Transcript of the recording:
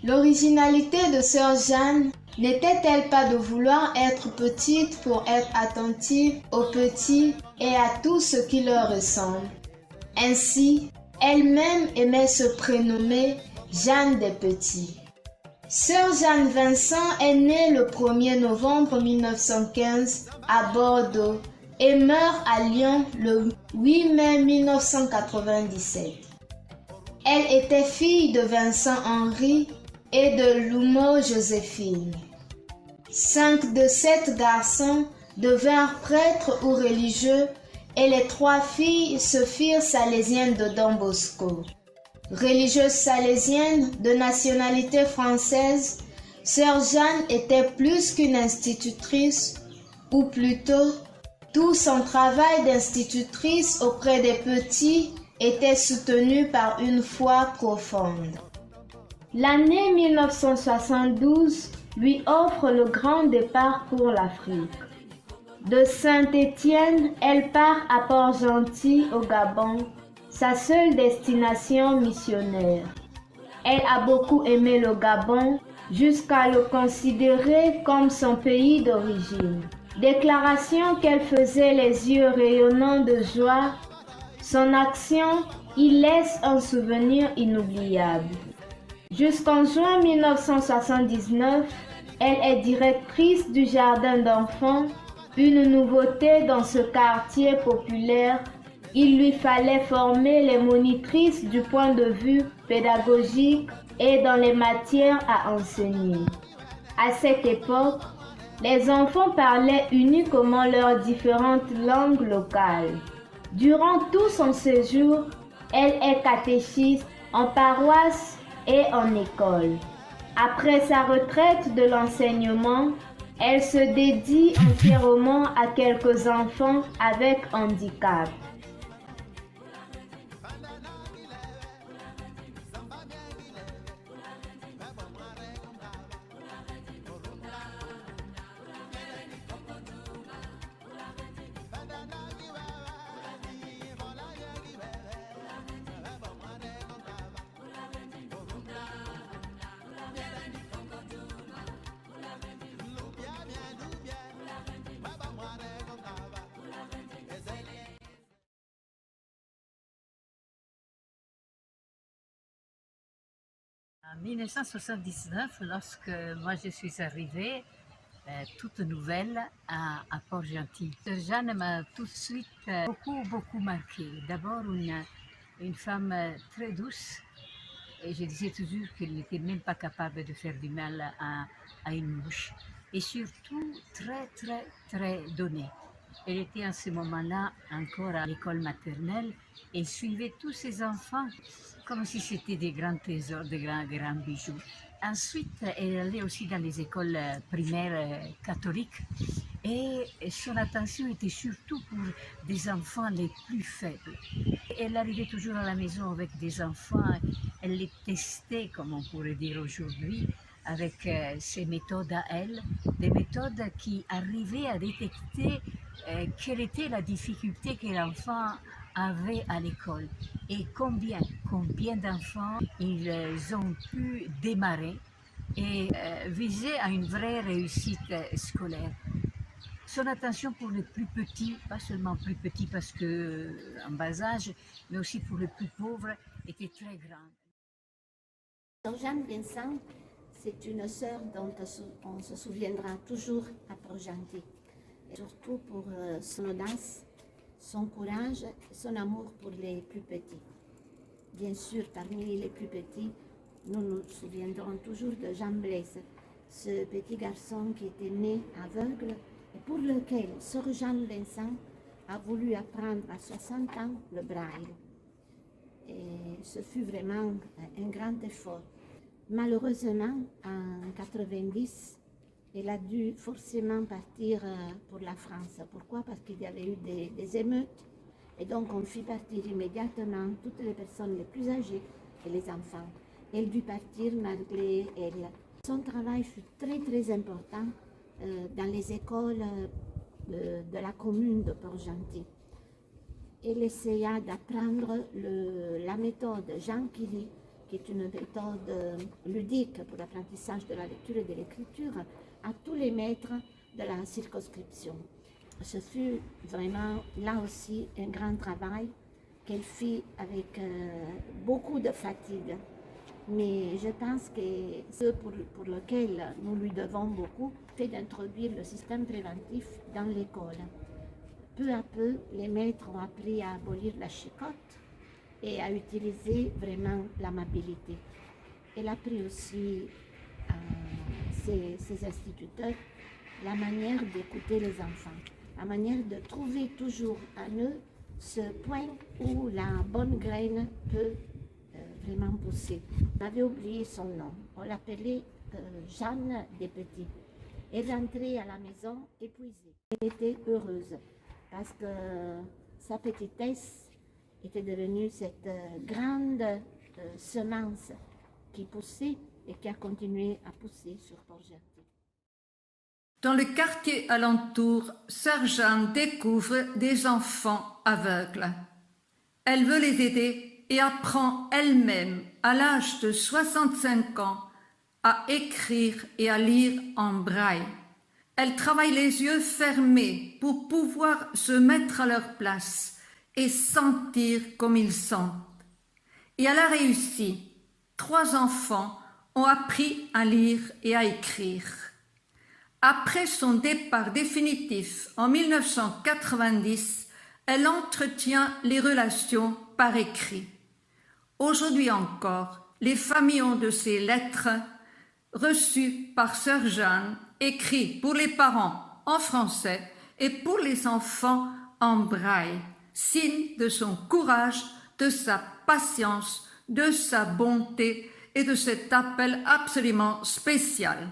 L'originalité de sœur Jeanne n'était-elle pas de vouloir être petite pour être attentive aux petits et à tout ce qui leur ressemble? Ainsi, elle-même aimait se prénommer Jeanne des Petits. Sœur Jeanne Vincent est née le 1er novembre 1915 à Bordeaux et meurt à Lyon le 8 mai 1997. Elle était fille de Vincent Henri et de Loumeau Joséphine. 5 de 7 garçons devinrent prêtres ou religieux et les 3 filles se firent salésiennes de Don Bosco. Religieuse salésienne de nationalité française, sœur Jeanne était plus qu'une institutrice, ou plutôt, tout son travail d'institutrice auprès des petits était soutenu par une foi profonde. L'année 1972 lui offre le grand départ pour l'Afrique. De Saint-Étienne, elle part à Port-Gentil au Gabon, sa seule destination missionnaire. Elle a beaucoup aimé le Gabon jusqu'à le considérer comme son pays d'origine. Déclaration qu'elle faisait les yeux rayonnants de joie, son action y laisse un souvenir inoubliable. Jusqu'en juin 1979, elle est directrice du jardin d'enfants, une nouveauté dans ce quartier populaire. Il lui fallait former les monitrices du point de vue pédagogique et dans les matières à enseigner. À cette époque, les enfants parlaient uniquement leurs différentes langues locales. Durant tout son séjour, elle est catéchiste en paroisse et en école. Après sa retraite de l'enseignement, elle se dédie entièrement à quelques enfants avec handicap. En 1979, lorsque moi je suis arrivée, toute nouvelle à Port-Gentil. Jeanne m'a tout de suite beaucoup marqué. D'abord une femme très douce, et je disais toujours qu'elle n'était même pas capable de faire du mal à une mouche. Et surtout très donnée. Elle était en ce moment-là encore à l'école maternelle et suivait tous ses enfants comme si c'était des grands trésors, des grands bijoux. Ensuite, elle allait aussi dans les écoles primaires catholiques et son attention était surtout pour des enfants les plus faibles. Elle arrivait toujours à la maison avec des enfants, elle les testait, comme on pourrait dire aujourd'hui, avec ses méthodes à elle, des méthodes qui arrivaient à détecter quelle était la difficulté que l'enfant avait à l'école et combien d'enfants ils ont pu démarrer et viser à une vraie réussite scolaire. Son attention pour les plus petits, pas seulement plus petits parce que en bas âge, mais aussi pour les plus pauvres, était très grande. Jeanne Vincent, c'est une sœur dont on se souviendra toujours à Port-Gentil, surtout pour son audace, son courage et son amour pour les plus petits. Bien sûr, parmi les plus petits, nous nous souviendrons toujours de Jean Blaise, ce petit garçon qui était né aveugle et pour lequel sœur Jeanne Vincent a voulu apprendre à 60 ans le braille. Et ce fut vraiment un grand effort. Malheureusement, en 90, elle a dû forcément partir pour la France. Pourquoi? Parce qu'il y avait eu des émeutes. Et donc, on fit partir immédiatement toutes les personnes les plus âgées et les enfants. Elle dut partir malgré elle. Son travail fut très important dans les écoles de la commune de Port-Gentil. Elle essaya d'apprendre la méthode Jean Killy qui est une méthode ludique pour l'apprentissage de la lecture et de l'écriture, à tous les maîtres de la circonscription. Ce fut vraiment là aussi un grand travail qu'elle fit avec beaucoup de fatigue. Mais je pense que ce pour lequel nous lui devons beaucoup, c'est d'introduire le système préventif dans l'école. Peu à peu, les maîtres ont appris à abolir la chicotte et à utiliser vraiment l'amabilité. Elle a appris aussi ses instituteurs la manière d'écouter les enfants, la manière de trouver toujours en eux ce point où la bonne graine peut vraiment pousser. On avait oublié son nom, on l'appelait Jeanne Despetit. Elle rentrait à la maison épuisée. Elle était heureuse parce que sa petitesse était devenue cette grande semence qui poussait et qui a continué à pousser sur Port-Gentil. Dans le quartier alentour, Sœur Jeanne découvre des enfants aveugles. Elle veut les aider et apprend elle-même, à l'âge de 65 ans, à écrire et à lire en braille. Elle travaille les yeux fermés pour pouvoir se mettre à leur place et sentir comme ils sentent. Et elle a réussi. 3 enfants ont appris à lire et à écrire. Après son départ définitif en 1990, elle entretient les relations par écrit. Aujourd'hui encore, les familles ont de ces lettres reçues par Sœur Jeanne, écrites pour les parents en français et pour les enfants en braille, signe de son courage, de sa patience, de sa bonté et de cet appel absolument spécial.